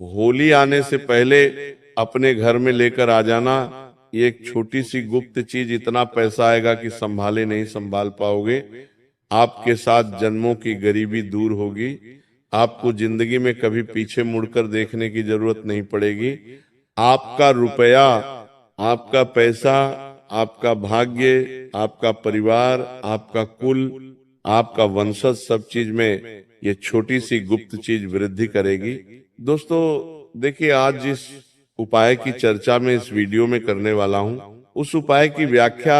होली आने से पहले अपने घर में लेकर आ जाना। ये एक छोटी सी गुप्त चीज, इतना पैसा आएगा कि संभाले नहीं संभाल पाओगे। आपके साथ जन्मों की गरीबी दूर होगी। आपको जिंदगी में कभी पीछे मुड़कर देखने की जरूरत नहीं पड़ेगी। आपका रुपया, आपका पैसा, आपका भाग्य, आपका परिवार, आपका कुल, आपका वंशज, सब चीज में ये छोटी सी गुप्त चीज वृद्धि करेगी। दोस्तों देखिए, आज जिस उपाय की चर्चा में इस वीडियो में करने वाला हूं, उस उपाय की व्याख्या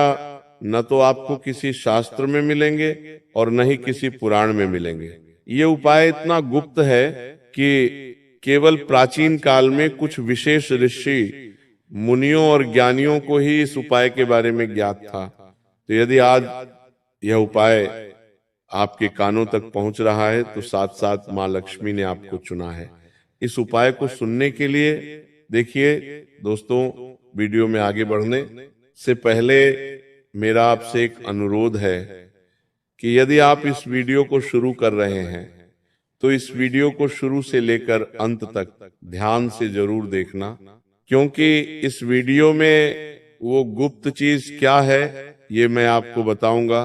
न तो आपको किसी शास्त्र में मिलेंगे और न ही किसी पुराण में मिलेंगे। ये उपाय इतना गुप्त है कि केवल प्राचीन काल में कुछ विशेष ऋषि, मुनियों और ज्ञानियों को ही इस उपाय के बारे में ज्ञात था। तो यदि आज यह उपाय आपके कानों तक पहुंच रहा है तो साथ साथ माँ लक्ष्मी ने आपको चुना है इस उपाय को सुनने के लिए। देखिए दोस्तों, वीडियो में आगे बढ़ने से पहले मेरा आपसे एक अनुरोध है कि यदि आप इस वीडियो को शुरू कर रहे हैं तो इस वीडियो को शुरू से लेकर अंत तक ध्यान से जरूर देखना, क्योंकि इस वीडियो में वो गुप्त चीज क्या है ये मैं आपको बताऊंगा,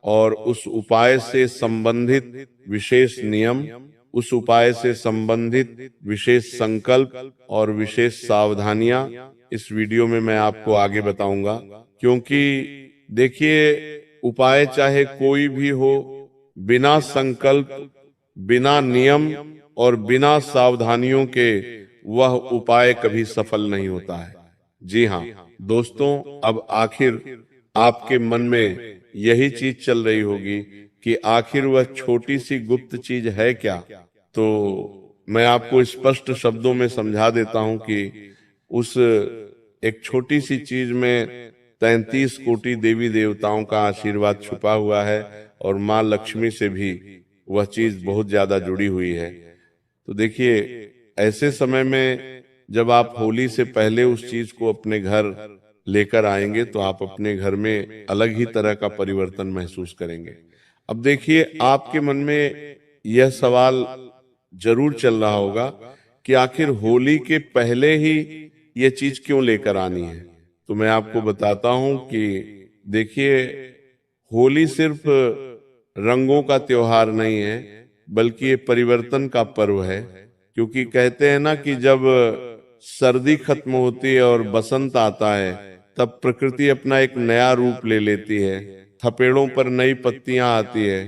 और उस उपाय से संबंधित विशेष नियम, उस उपाय से संबंधित विशेष संकल्प और विशेष सावधानियां इस वीडियो में मैं आपको आगे बताऊंगा। क्योंकि देखिए, उपाय चाहे कोई भी हो, बिना संकल्प, बिना नियम और बिना सावधानियों के वह उपाय कभी सफल नहीं होता है। जी हाँ दोस्तों, अब आखिर आपके मन में यही चीज चल रही होगी कि आखिर वह छोटी सी गुप्त चीज है क्या। तो मैं आपको स्पष्ट शब्दों में समझा देता हूं कि उस एक छोटी सी चीज में 33 कोटि देवी देवताओं का आशीर्वाद छुपा हुआ है, और माँ लक्ष्मी से भी वह चीज बहुत ज्यादा जुड़ी हुई है। तो देखिए, ऐसे समय में जब आप होली से पहले उस चीज को अपने घर लेकर आएंगे तो आप अपने घर में अलग ही तरह का परिवर्तन महसूस करेंगे। अब देखिए, आपके मन में यह सवाल जरूर चल रहा होगा कि आखिर होली के पहले ही यह चीज क्यों लेकर आनी है। तो मैं आपको बताता हूं कि देखिए, होली सिर्फ रंगों का त्योहार नहीं है, बल्कि ये परिवर्तन का पर्व है। क्योंकि कहते हैं ना कि जब सर्दी खत्म होती है और बसंत आता है, तब प्रकृति अपना एक नया रूप ले लेती है। थपेड़ों पर नई पत्तियां आती है,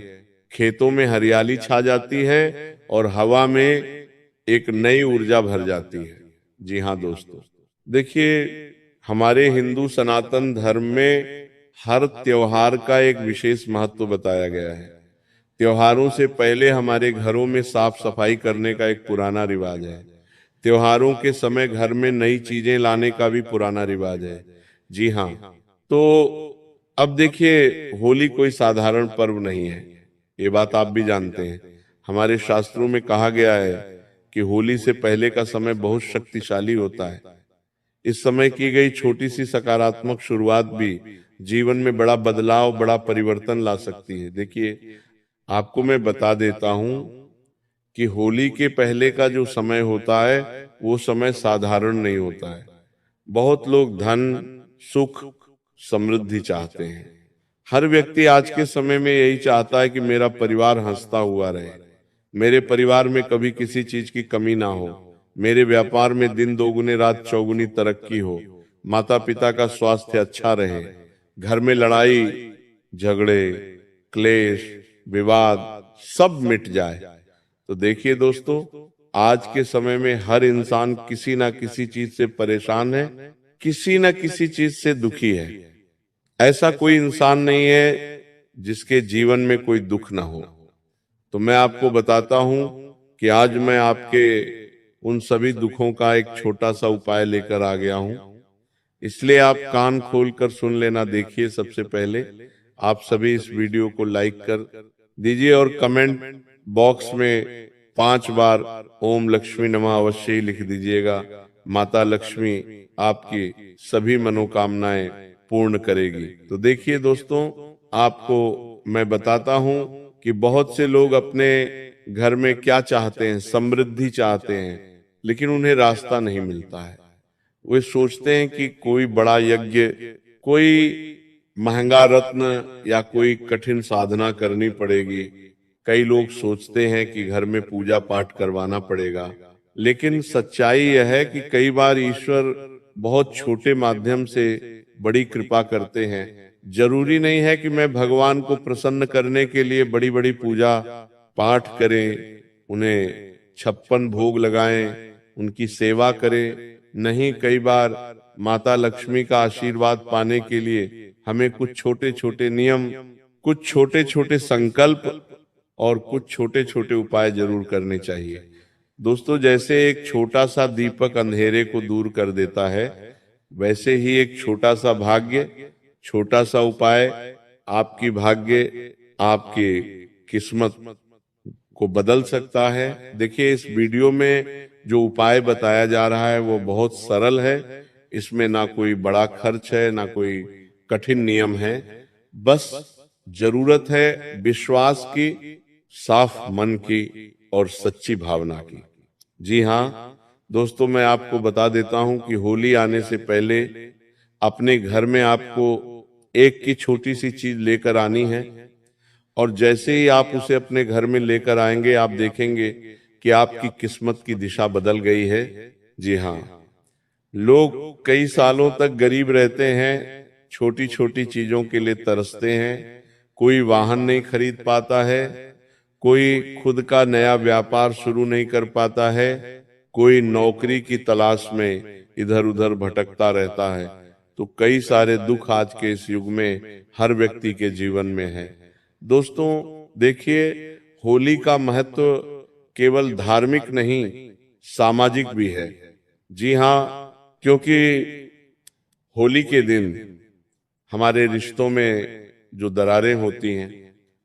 खेतों में हरियाली छा जाती है और हवा में एक नई ऊर्जा भर जाती है। जी हाँ दोस्तों, देखिए, हमारे हिंदू सनातन धर्म में हर त्योहार का एक विशेष महत्व बताया गया है। त्योहारों से पहले हमारे घरों में साफ सफाई करने का एक पुराना रिवाज है। त्योहारों के समय घर में नई चीजें लाने का भी पुराना रिवाज है। जी हाँ, तो अब देखिए, होली कोई साधारण पर्व नहीं है, ये बात आप भी जानते हैं। हमारे शास्त्रों में कहा गया है कि होली से पहले का समय बहुत शक्तिशाली होता है। इस समय की गई छोटी सी सकारात्मक शुरुआत भी जीवन में बड़ा बदलाव, बड़ा परिवर्तन ला सकती है। देखिए, आपको मैं बता देता हूं कि होली के पहले का जो समय होता है वो समय साधारण नहीं होता है। बहुत लोग धन, सुख, समृद्धि चाहते हैं। हर व्यक्ति आज के समय में यही चाहता है कि मेरा परिवार हंसता हुआ रहे, मेरे परिवार में कभी किसी चीज की कमी ना हो, मेरे व्यापार में दिन दोगुने रात चौगुनी तरक्की हो, माता पिता का स्वास्थ्य अच्छा रहे, घर में लड़ाई झगड़े, क्लेश, विवाद सब मिट जाए। तो देखिए दोस्तों, आज के समय में हर इंसान किसी ना किसी चीज से परेशान है, किसी ना किसी चीज से दुखी है। ऐसा कोई इंसान नहीं है जिसके जीवन में कोई दुख ना हो। तो मैं आपको बताता हूं कि आज मैं आपके उन सभी दुखों का एक छोटा सा उपाय लेकर आ गया हूं, इसलिए आप कान खोलकर सुन लेना। देखिए, सबसे पहले आप सभी इस वीडियो को लाइक कर दीजिए और कमेंट बॉक्स में 5 बार ओम लक्ष्मी नमः अवश्य ही लिख दीजिएगा। माता लक्ष्मी आपकी सभी मनोकामनाएं पूर्ण करेगी। तो देखिए दोस्तों, आपको मैं बताता हूं कि बहुत से लोग अपने घर में क्या चाहते हैं, समृद्धि चाहते हैं, लेकिन उन्हें रास्ता नहीं मिलता है। वे सोचते हैं कि कोई बड़ा यज्ञ, कोई महंगा रत्न या कोई कठिन साधना करनी पड़ेगी। कई लोग सोचते हैं कि घर में पूजा पाठ करवाना पड़ेगा, लेकिन सच्चाई यह है कि कई बार ईश्वर बहुत छोटे माध्यम से बड़ी कृपा करते हैं। जरूरी नहीं है कि मैं भगवान को प्रसन्न करने के लिए बड़ी बड़ी पूजा पाठ करें, उन्हें 56 भोग लगाएं, उनकी सेवा करें। नहीं, कई बार माता लक्ष्मी का आशीर्वाद पाने के लिए हमें कुछ छोटे छोटे नियम, कुछ छोटे छोटे संकल्प और कुछ छोटे छोटे उपाय जरूर करने चाहिए। दोस्तों, जैसे एक छोटा सा दीपक अंधेरे को दूर कर देता है, वैसे ही एक छोटा सा भाग्य, छोटा सा उपाय आपकी भाग्य, आपकी किस्मत को बदल सकता है। देखिए, इस वीडियो में जो उपाय बताया जा रहा है वो बहुत सरल है। इसमें ना कोई बड़ा खर्च है, ना कोई कठिन नियम है। बस जरूरत है विश्वास की, साफ मन की और सच्ची भावना की। जी हाँ दोस्तों, मैं आपको बता देता हूं कि होली आने से पहले अपने घर में आपको एक की छोटी सी चीज लेकर आनी है, और जैसे ही आप उसे अपने घर में लेकर आएंगे, आप देखेंगे कि आपकी किस्मत की दिशा बदल गई है। जी हाँ, लोग कई सालों तक गरीब रहते हैं, छोटी छोटी चीजों के लिए तरसते हैं। कोई वाहन नहीं खरीद पाता है, कोई खुद का नया व्यापार शुरू नहीं कर पाता है, कोई नौकरी की तलाश में इधर उधर भटकता रहता है। तो कई सारे दुख आज के इस युग में हर व्यक्ति के जीवन में है। दोस्तों देखिए, होली का महत्व केवल धार्मिक नहीं, सामाजिक भी है। जी हाँ, क्योंकि होली के दिन हमारे रिश्तों में जो दरारें होती हैं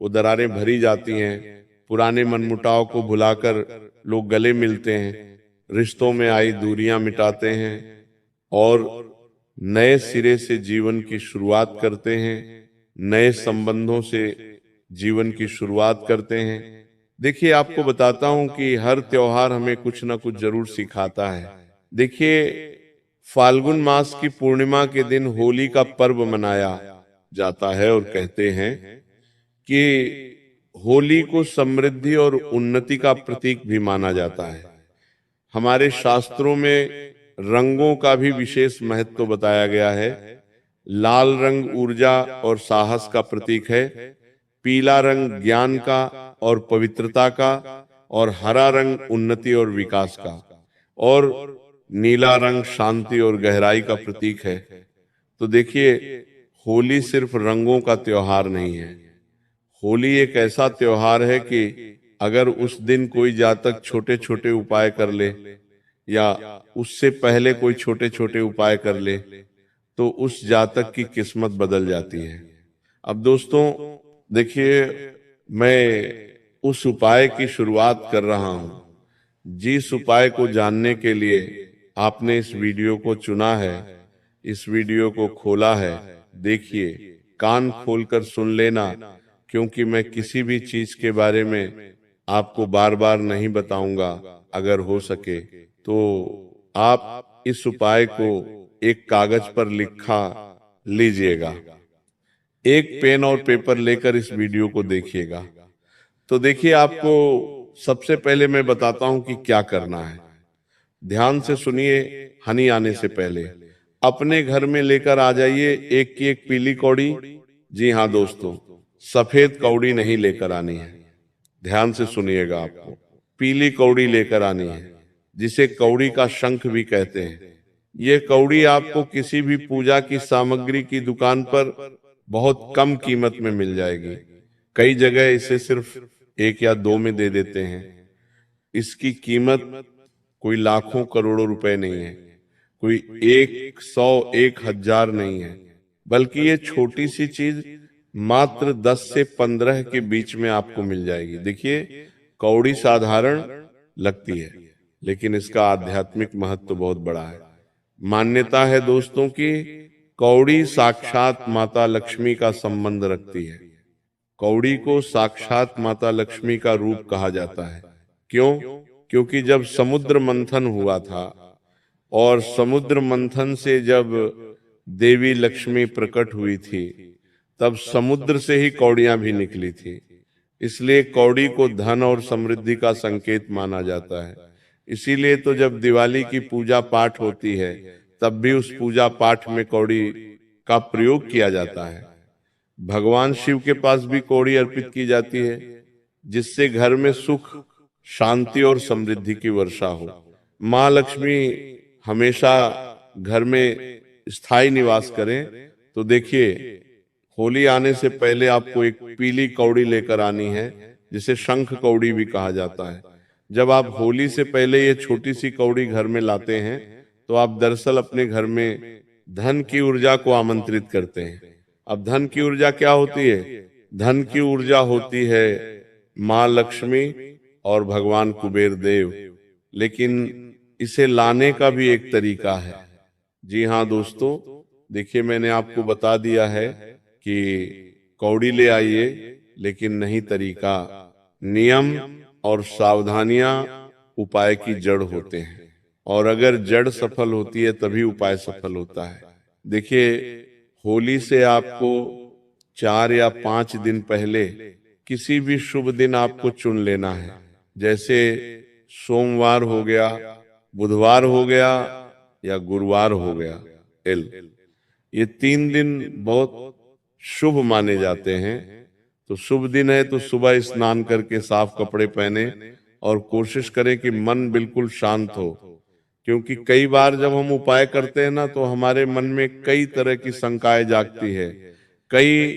वो दरारें भरी जाती हैं। पुराने मनमुटाव को भुलाकर लोग गले मिलते हैं, रिश्तों में आई दूरियां मिटाते हैं और नए सिरे से जीवन की शुरुआत करते हैं, नए संबंधों से जीवन की शुरुआत करते हैं। देखिए, आपको बताता हूं कि हर त्योहार हमें कुछ ना कुछ जरूर सिखाता है। देखिए, फाल्गुन मास की पूर्णिमा के दिन होली का पर्व मनाया जाता है और कहते हैं कि होली को समृद्धि और उन्नति का प्रतीक भी माना जाता है। हमारे शास्त्रों में रंगों का भी विशेष महत्व बताया गया है। लाल रंग ऊर्जा और साहस का प्रतीक है, पीला रंग ज्ञान का और पवित्रता का, और हरा रंग उन्नति और विकास का, और नीला रंग शांति और गहराई का प्रतीक है। तो देखिए, होली सिर्फ रंगों का त्योहार नहीं है। होली एक ऐसा त्योहार है कि अगर उस दिन कोई जातक छोटे छोटे उपाय कर ले या उससे पहले कोई छोटे छोटे उपाय कर ले तो उस जातक की किस्मत बदल जाती है। अब दोस्तों देखिए, मैं उस उपाय की शुरुआत कर रहा हूं। जिस उपाय को जानने के लिए आपने इस वीडियो को चुना है, इस वीडियो को खोला है, देखिए, कान खोलकर सुन लेना, क्योंकि मैं किसी भी चीज के बारे में आपको बार बार नहीं बताऊंगा। अगर हो सके तो आप इस उपाय को एक कागज पर लिखा लीजिएगा, एक पेन और पेपर लेकर इस वीडियो को देखिएगा। तो देखिए, आपको सबसे पहले मैं बताता हूं कि क्या करना है। ध्यान से सुनिए। हनी आने से पहले अपने घर में लेकर आ जाइए एक की एक पीली कौड़ी। जी हाँ दोस्तों, सफेद कौड़ी नहीं लेकर आनी है। ध्यान से सुनिएगा, आपको पीली कौड़ी लेकर आनी है, जिसे कौड़ी का शंख भी कहते हैं। ये कौड़ी आपको किसी भी पूजा की सामग्री की दुकान पर बहुत कम कीमत में मिल जाएगी। कई जगह इसे सिर्फ 1 या 2 में दे देते हैं। इसकी कीमत कोई लाखों करोड़ों रुपए नहीं है, कोई 100 1000 नहीं है, बल्कि ये छोटी सी चीज मात्र 10 से 15 के बीच में आपको मिल जाएगी। देखिए, कौड़ी साधारण लगती है, लेकिन इसका आध्यात्मिक महत्व बहुत बड़ा है। मान्यता है दोस्तों कि कौड़ी साक्षात माता लक्ष्मी का संबंध रखती है। कौड़ी को साक्षात माता लक्ष्मी का रूप कहा जाता है। क्यों? क्योंकि जब समुद्र मंथन हुआ था और समुद्र मंथन से जब देवी लक्ष्मी प्रकट हुई थी, तब समुद्र से ही कौड़ियां भी निकली थी। इसलिए कौड़ी को धन और समृद्धि का संकेत माना जाता है। इसीलिए तो जब दिवाली की पूजा पाठ होती है, तब भी उस पूजा पाठ में कौड़ी का प्रयोग किया जाता है। भगवान शिव के पास भी कौड़ी अर्पित की जाती है, जिससे घर में सुख, शांति और समृद्धि की वर्षा हो। माँ लक्ष्मी हमेशा घर में स्थायी निवास करें। तो देखिए, होली आने से पहले आपको एक पीली कौड़ी लेकर आनी है, जिसे शंख कौड़ी भी कहा जाता है। जब आप होली से पहले ये छोटी सी कौड़ी घर में लाते हैं, तो आप दरअसल अपने घर में धन की ऊर्जा को आमंत्रित करते हैं। अब धन की ऊर्जा क्या होती है? धन की ऊर्जा होती है माँ लक्ष्मी और भगवान कुबेर देव। लेकिन इसे लाने का भी एक तरीका है। जी हाँ दोस्तों, देखिए मैंने आपको बता दिया है कि कौड़ी ले आइए, लेकिन नहीं तरीका। नियम और सावधानियां उपाय की जड़ होते हैं, और अगर जड़ सफल होती है तभी उपाय सफल होता है। देखिए, होली से आपको 4 या 5 दिन पहले किसी भी शुभ दिन आपको चुन लेना है। जैसे सोमवार हो गया, बुधवार हो गया या गुरुवार हो गया। ये 3 दिन बहुत शुभ माने जाते हैं। तो शुभ दिन है तो सुबह स्नान करके साफ कपड़े पहने और कोशिश करें कि मन बिल्कुल शांत हो। क्योंकि कई बार जब हम उपाय करते हैं ना, तो हमारे मन में कई तरह की शंकाएं जागती है, कई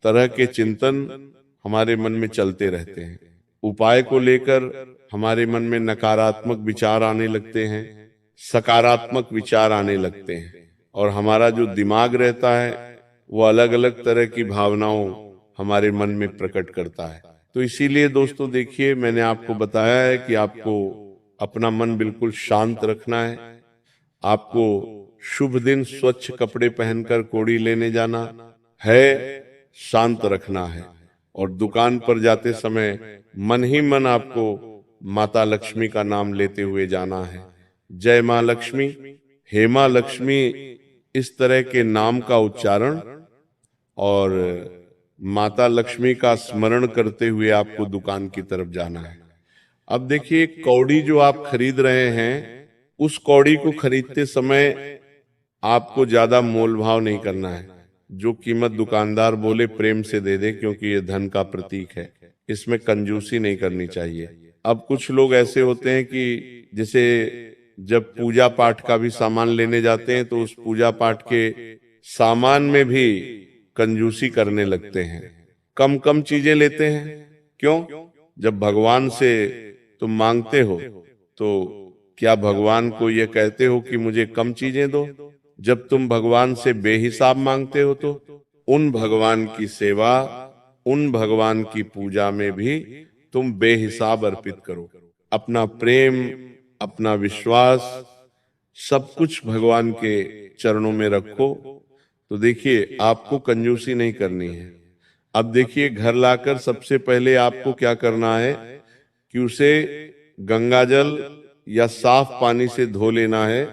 तरह के चिंतन हमारे मन में चलते रहते हैं। उपाय को लेकर हमारे मन में नकारात्मक विचार आने लगते हैं, सकारात्मक विचार आने लगते हैं, और हमारा जो दिमाग रहता है वो अलग अलग तरह की भावनाओं हमारे मन में प्रकट करता है। तो इसीलिए दोस्तों देखिए, मैंने आपको बताया है कि आपको अपना मन बिल्कुल शांत रखना है। आपको शुभ दिन स्वच्छ कपड़े पहनकर कौड़ी लेने जाना है, शांत रखना है, और दुकान पर जाते समय मन ही मन आपको माता लक्ष्मी का नाम लेते हुए जाना है। जय माँ लक्ष्मी, हे माँ लक्ष्मी, इस तरह के नाम का उच्चारण और माता लक्ष्मी का स्मरण करते हुए आपको दुकान की तरफ जाना है। अब देखिए, कौड़ी जो आप खरीद रहे हैं, उस कौड़ी को खरीदते समय आपको ज्यादा मोल भाव नहीं करना है। जो कीमत दुकानदार बोले प्रेम से दे दे, क्योंकि ये धन का प्रतीक है। इसमें कंजूसी नहीं करनी चाहिए। अब कुछ लोग ऐसे होते हैं कि जैसे जब पूजा पाठ का भी सामान लेने जाते हैं, तो उस पूजा पाठ के सामान में भी कंजूसी करने लगते हैं, कम कम चीजें लेते हैं। क्यों? जब भगवान से तुम मांगते हो, तो क्या भगवान को ये कहते हो कि मुझे कम चीजें दो? जब तुम भगवान से बेहिसाब मांगते हो, तो उन भगवान की सेवा, उन भगवान की पूजा में भी तुम बेहिसाब अर्पित करो। अपना प्रेम, अपना विश्वास, सब कुछ भगवान के चरणों में रखो। तो देखिए, आपको कंजूसी नहीं करनी है। अब देखिए, घर लाकर सबसे पहले आपको क्या करना है कि उसे गंगाजल या साफ पानी से धो लेना है,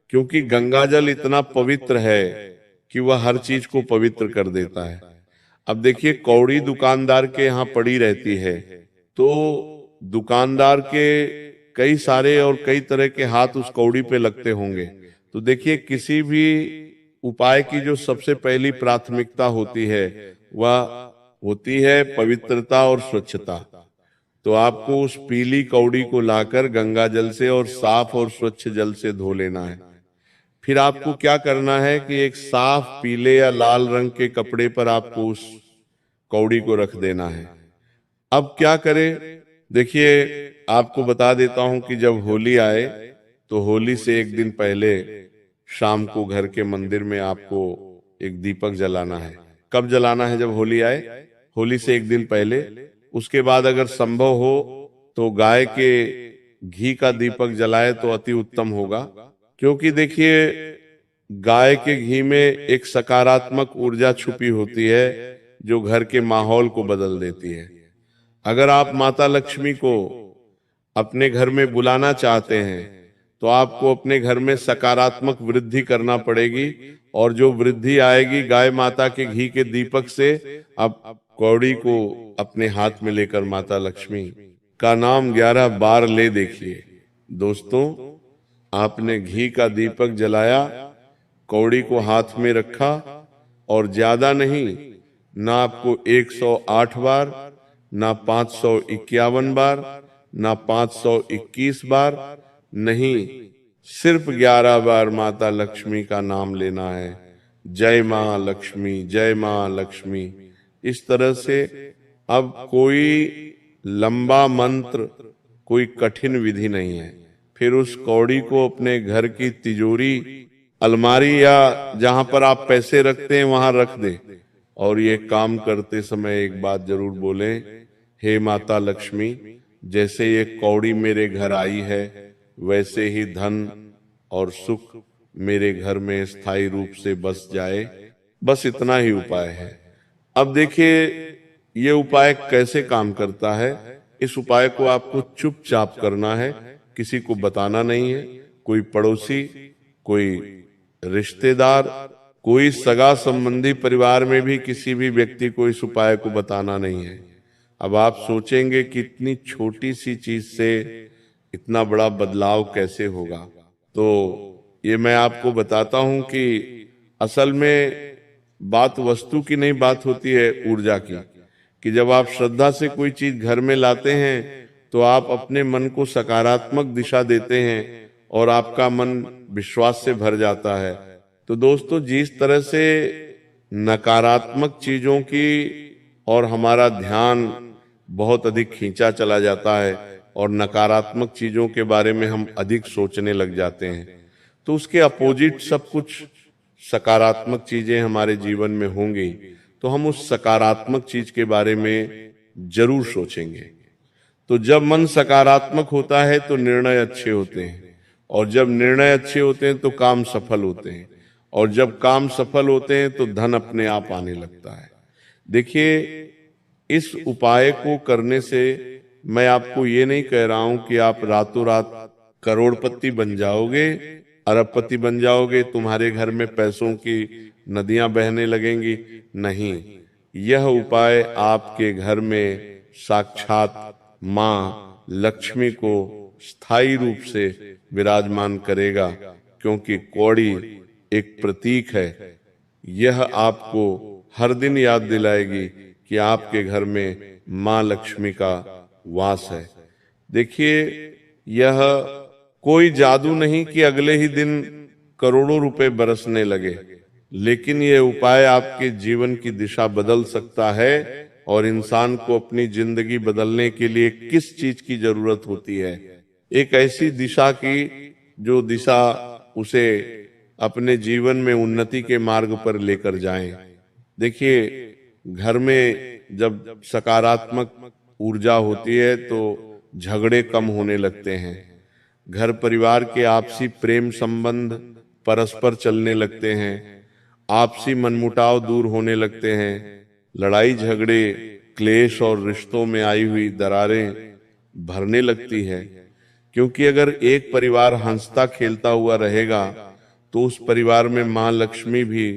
क्योंकि गंगाजल इतना पवित्र है कि वह हर चीज को पवित्र कर देता है। अब देखिए, कौड़ी दुकानदार के यहाँ पड़ी रहती है, तो दुकानदार के कई सारे और कई तरह के हाथ उस कौड़ी पे लगते होंगे। तो देखिए, किसी भी उपाय की जो सबसे पहली प्राथमिकता होती है, वह होती है पवित्रता और स्वच्छता। तो आपको उस पीली कौड़ी को लाकर गंगा जल से और साफ और स्वच्छ जल से धो लेना है। फिर आपको क्या करना है कि एक साफ पीले या लाल रंग के कपड़े पर आपको उस कौड़ी को रख देना है। अब क्या करें? देखिए, आपको बता देता हूं कि जब होली आए, तो होली से एक दिन पहले शाम को घर के मंदिर में आपको एक दीपक जलाना है। कब जलाना है? जब होली आए, होली से एक दिन पहले। उसके बाद अगर संभव हो तो गाय के घी का दीपक जलाए तो अति उत्तम होगा, क्योंकि देखिए, गाय के घी में एक सकारात्मक ऊर्जा छुपी होती है, जो घर के माहौल को बदल देती है। अगर आप माता लक्ष्मी को अपने घर में बुलाना चाहते हैं तो आपको अपने घर में सकारात्मक वृद्धि करना पड़ेगी, और जो वृद्धि आएगी गाय माता के घी के दीपक से। अब कौड़ी को अपने हाथ में लेकर माता लक्ष्मी का नाम 11 बार ले देखिए। दोस्तों, आपने घी का दीपक जलाया, कौड़ी को हाथ में रखा, और ज्यादा नहीं, ना आपको 108 बार, ना 551 बार, ना 521 बार, नहीं, सिर्फ 11 बार माता लक्ष्मी का नाम लेना है। जय मां लक्ष्मी, जय मां लक्ष्मी। इस तरह से अब कोई लंबा मंत्र, कोई कठिन विधि नहीं है। फिर उस कौड़ी को अपने घर की तिजोरी, अलमारी या जहां पर आप पैसे रखते हैं वहां रख दे, और ये काम करते समय एक बात जरूर बोलें, हे माता लक्ष्मी, जैसे ये कौड़ी मेरे घर आई है वैसे ही धन और सुख मेरे घर में स्थायी रूप से बस जाए। बस इतना ही उपाय है। अब देखिए ये उपाय कैसे काम करता है। इस उपाय को आपको चुपचाप करना है, किसी को बताना नहीं है। कोई पड़ोसी, कोई रिश्तेदार, कोई सगा संबंधी, परिवार में भी किसी भी व्यक्ति को इस उपाय को बताना नहीं है। अब आप सोचेंगे कि इतनी छोटी सी चीज से इतना बड़ा बदलाव कैसे होगा। तो ये मैं आपको बताता हूं कि असल में बात वस्तु की नहीं, बात होती है ऊर्जा की। कि जब आप श्रद्धा से कोई चीज घर में लाते हैं तो आप अपने मन को सकारात्मक दिशा देते हैं और आपका मन विश्वास से भर जाता है। तो दोस्तों, जिस तरह से नकारात्मक चीजों की और हमारा ध्यान बहुत अधिक खींचा चला जाता है और नकारात्मक चीजों के बारे में हम अधिक सोचने लग जाते हैं, तो उसके अपोजिट सब कुछ सकारात्मक चीजें हमारे जीवन में होंगी, तो हम उस सकारात्मक चीज के बारे में जरूर सोचेंगे। तो जब मन सकारात्मक होता है तो निर्णय अच्छे होते हैं, और जब निर्णय अच्छे होते हैं तो काम सफल होते हैं, और जब काम सफल होते हैं तो धन अपने आप आने लगता है। देखिए, इस उपाय को करने से मैं आपको ये नहीं कह रहा हूं कि आप रातों रात करोड़पति बन जाओगे, अरबपति बन जाओगे, तुम्हारे घर में पैसों की नदियां बहने लगेंगी। नहीं, यह उपाय आपके घर में साक्षात मां लक्ष्मी को स्थायी रूप से विराजमान करेगा, क्योंकि कौड़ी एक प्रतीक है। यह आपको हर दिन याद दिलाएगी कि आपके घर में मां लक्ष्मी का वास है। देखिए, यह कोई जादू नहीं कि अगले ही दिन करोड़ों रुपए बरसने लगे, लेकिन यह उपाय आपके जीवन की दिशा बदल सकता है। और इंसान को अपनी जिंदगी बदलने के लिए किस चीज की जरूरत होती है? एक ऐसी दिशा की जो दिशा उसे अपने जीवन में उन्नति के मार्ग पर लेकर जाए। देखिए, घर में जब सकारात्मक ऊर्जा होती है तो झगड़े कम होने लगते हैं, घर परिवार के आपसी प्रेम संबंध परस्पर चलने लगते हैं, आपसी मनमुटाव दूर होने लगते हैं, लड़ाई झगड़े, क्लेश और रिश्तों में आई हुई दरारें भरने लगती है। क्योंकि अगर एक परिवार हंसता खेलता हुआ रहेगा तो उस परिवार में मां लक्ष्मी भी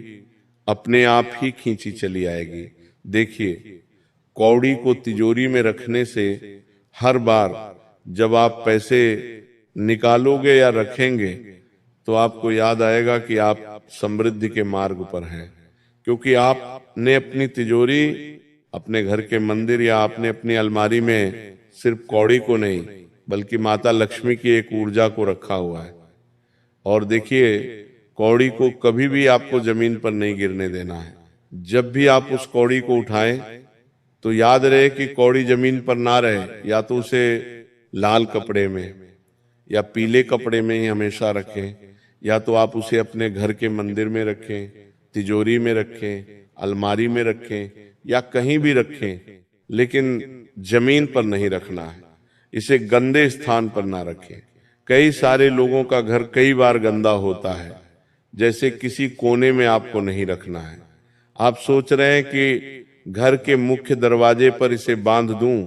अपने आप ही खींची चली आएगी। देखिए, कौड़ी को तिजोरी में रखने से हर बार जब आप पैसे निकालोगे या रखेंगे तो आपको याद आएगा कि आप समृद्धि के मार्ग पर हैं, क्योंकि आपने अपनी तिजोरी, अपने घर के मंदिर या आपने अपनी अलमारी में सिर्फ कौड़ी को नहीं बल्कि माता लक्ष्मी की एक ऊर्जा को रखा हुआ है। और देखिए, कौड़ी को कभी भी आपको जमीन पर नहीं गिरने देना है। जब भी आप उस कौड़ी को उठाएं तो याद रहे कि कौड़ी जमीन पर ना रहे, या तो उसे लाल कपड़े में या पीले कपड़े में ही हमेशा रखें, या तो आप उसे अपने घर के मंदिर में रखें, तिजोरी में रखें, अलमारी में रखें या कहीं भी रखें, लेकिन जमीन पर नहीं रखना है। इसे गंदे स्थान पर ना रखें। कई सारे लोगों का घर कई बार गंदा होता है, जैसे किसी कोने में आपको नहीं रखना है। आप सोच रहे हैं कि घर के मुख्य दरवाजे पर इसे बांध दूं,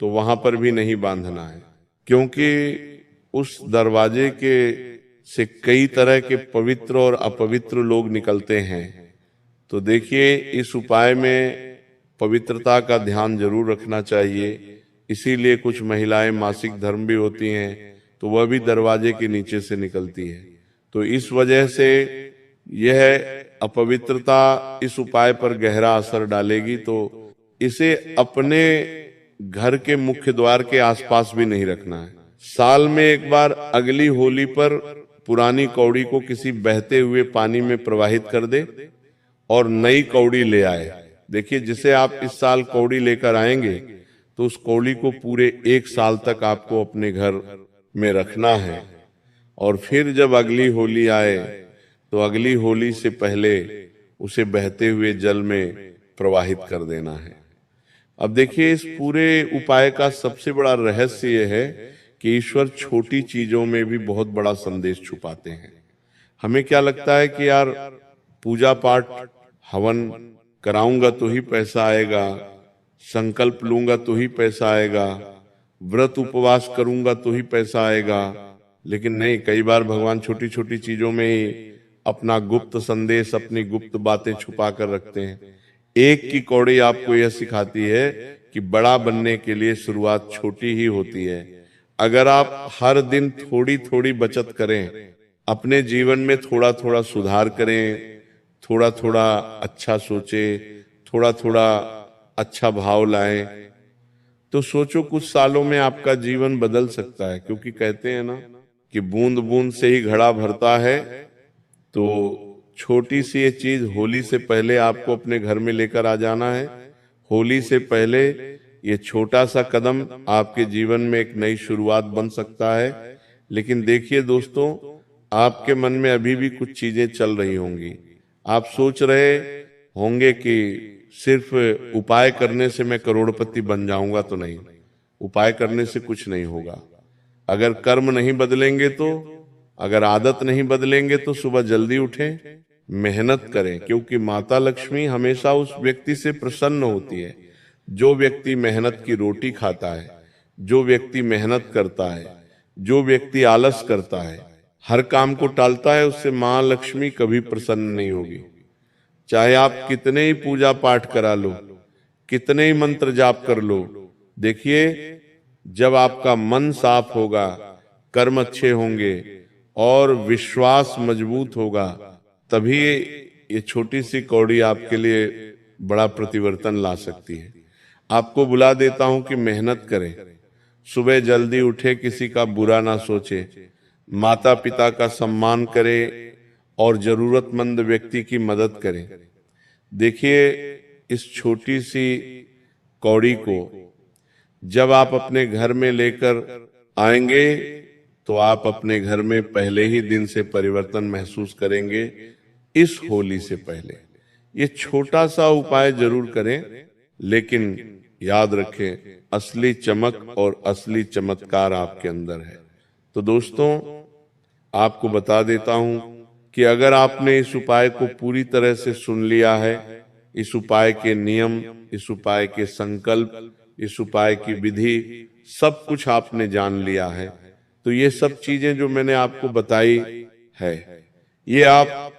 तो वहां पर भी नहीं बांधना है, क्योंकि उस दरवाजे के से कई तरह के पवित्र और अपवित्र लोग निकलते हैं। तो देखिए, इस उपाय में पवित्रता का ध्यान जरूर रखना चाहिए। इसीलिए कुछ महिलाएं मासिक धर्म भी होती हैं, तो वह भी दरवाजे के नीचे से निकलती है। तो इस वजह से यह अपवित्रता इस उपाय पर गहरा असर डालेगी। तो इसे अपने घर के मुख्य द्वार के आसपास भी नहीं रखना है। साल में एक बार अगली होली पर पुरानी कौड़ी को किसी बहते हुए पानी में प्रवाहित कर दे और नई कौड़ी ले आए। देखिए, जिसे आप इस साल कौड़ी लेकर आएंगे तो उस कौड़ी को पूरे 1 साल तक आपको अपने घर में रखना है। और फिर जब अगली होली आए तो अगली होली से पहले उसे बहते हुए जल में प्रवाहित कर देना है। अब देखिए, इस पूरे उपाय का सबसे बड़ा रहस्य यह है कि ईश्वर छोटी चीजों में भी बहुत बड़ा संदेश छुपाते हैं। हमें क्या लगता है कि यार पूजा पाठ हवन कराऊंगा तो ही पैसा आएगा, संकल्प लूंगा तो ही पैसा आएगा, व्रत उपवास करूंगा तो ही पैसा आएगा। लेकिन नहीं, कई बार भगवान छोटी छोटी चीजों में ही अपना गुप्त संदेश, अपनी गुप्त बातें छुपा कर रखते हैं। एक की कौड़ी आपको यह सिखाती है कि बड़ा बनने के लिए शुरुआत छोटी ही होती है। अगर आप हर दिन थोड़ी थोड़ी बचत करें, अपने जीवन में थोड़ा थोड़ा सुधार करें, थोड़ा थोड़ा अच्छा सोचे, थोड़ा थोड़ा अच्छा भाव लाएं, तो सोचो कुछ सालों में आपका जीवन बदल सकता है। क्योंकि कहते हैं ना कि बूंद बूंद से ही घड़ा भरता है। तो छोटी सी ये चीज होली से पहले आपको अपने घर में लेकर आ जाना है। होली से पहले ये छोटा सा कदम आपके जीवन में एक नई शुरुआत बन सकता है। लेकिन देखिए दोस्तों, आपके मन में अभी भी कुछ चीजें चल रही होंगी। आप सोच रहे होंगे कि सिर्फ उपाय करने से मैं करोड़पति बन जाऊंगा। तो नहीं, उपाय करने से कुछ नहीं होगा। अगर कर्म नहीं बदलेंगे तो, अगर आदत नहीं बदलेंगे तो सुबह जल्दी उठें, मेहनत करें। क्योंकि माता लक्ष्मी हमेशा उस व्यक्ति से प्रसन्न होती है जो व्यक्ति मेहनत की रोटी खाता है, जो व्यक्ति मेहनत करता है, जो व्यक्ति आलस करता है, हर काम को टालता है, उससे मां लक्ष्मी कभी प्रसन्न नहीं होगी। चाहे आप कितने ही पूजा पाठ करा लो, कितने ही मंत्र जाप कर लो, देखिए जब आपका मन साफ होगा, कर्म अच्छे होंगे और विश्वास मजबूत होगा, तभी ये छोटी सी कौड़ी आपके लिए बड़ा परिवर्तन ला सकती है। आपको बुला देता हूं कि मेहनत करें, सुबह जल्दी उठे, किसी का बुरा ना सोचे, माता पिता का सम्मान करें और जरूरतमंद व्यक्ति की मदद करें। देखिए, इस छोटी सी कौड़ी को जब आप अपने घर में लेकर आएंगे तो आप अपने घर में पहले ही दिन से परिवर्तन महसूस करेंगे। इस होली से पहले ये छोटा सा उपाय जरूर करें, लेकिन याद रखें असली चमक और असली चमत्कार आपके अंदर है। तो दोस्तों, आपको बता देता हूं कि अगर आपने इस उपाय को पूरी तरह से सुन लिया है, इस उपाय के नियम, इस उपाय के संकल्प, इस उपाय की विधि, सब कुछ आपने जान लिया है, तो ये सब चीजें जो मैंने आपको बताई है, ये आप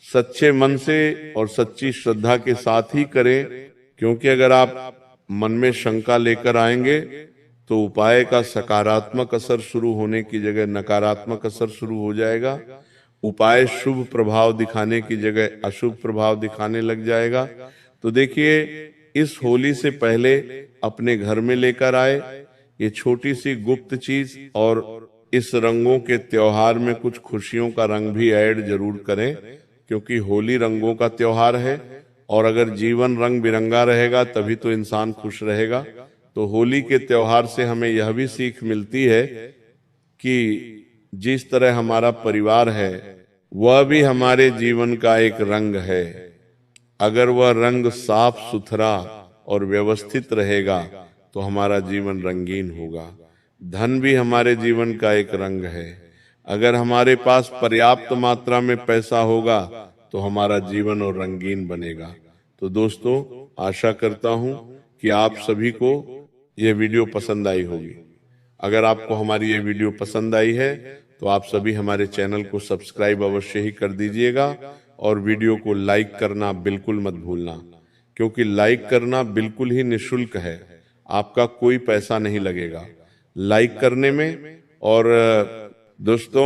सच्चे मन से और सच्ची श्रद्धा के साथ ही करें। क्योंकि अगर आप मन में शंका लेकर आएंगे तो उपाय का सकारात्मक असर शुरू होने की जगह नकारात्मक असर शुरू हो जाएगा। उपाय शुभ प्रभाव दिखाने की जगह अशुभ प्रभाव दिखाने लग जाएगा। तो देखिए, इस होली से पहले अपने घर में लेकर आए ये छोटी सी गुप्त चीज, और इस रंगों के त्योहार में कुछ खुशियों का रंग भी ऐड जरूर करें। क्योंकि होली रंगों का त्योहार है, और अगर जीवन रंग बिरंगा रहेगा तभी तो इंसान खुश रहेगा। तो होली के त्योहार से हमें यह भी सीख मिलती है कि जिस तरह हमारा परिवार है वह भी हमारे जीवन का एक रंग है। अगर वह रंग साफ सुथरा और व्यवस्थित रहेगा तो हमारा जीवन रंगीन होगा। धन भी हमारे जीवन का एक रंग है। अगर हमारे पास पर्याप्त मात्रा में पैसा होगा तो हमारा जीवन और रंगीन बनेगा। तो दोस्तों, आशा करता हूं कि आप सभी को यह वीडियो पसंद आई होगी। अगर आपको हमारी ये वीडियो पसंद आई है तो आप सभी हमारे चैनल को सब्सक्राइब अवश्य ही कर दीजिएगा और वीडियो को लाइक करना बिल्कुल मत भूलना, क्योंकि लाइक करना बिल्कुल ही निःशुल्क है, आपका कोई पैसा नहीं लगेगा लाइक करने में। और दोस्तों,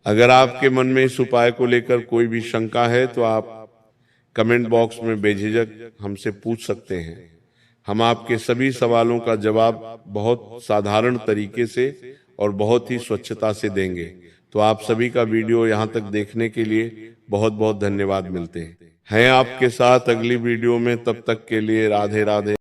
अगर आपके मन में इस उपाय को लेकर कोई भी शंका है तो आप कमेंट बॉक्स में बेझिझक हमसे पूछ सकते हैं। हम आपके सभी सवालों का जवाब बहुत साधारण तरीके से और बहुत ही स्वच्छता से देंगे। तो आप सभी का वीडियो यहाँ तक देखने के लिए बहुत बहुत धन्यवाद। मिलते हैं आपके साथ अगली वीडियो में, तब तक के लिए राधे राधे।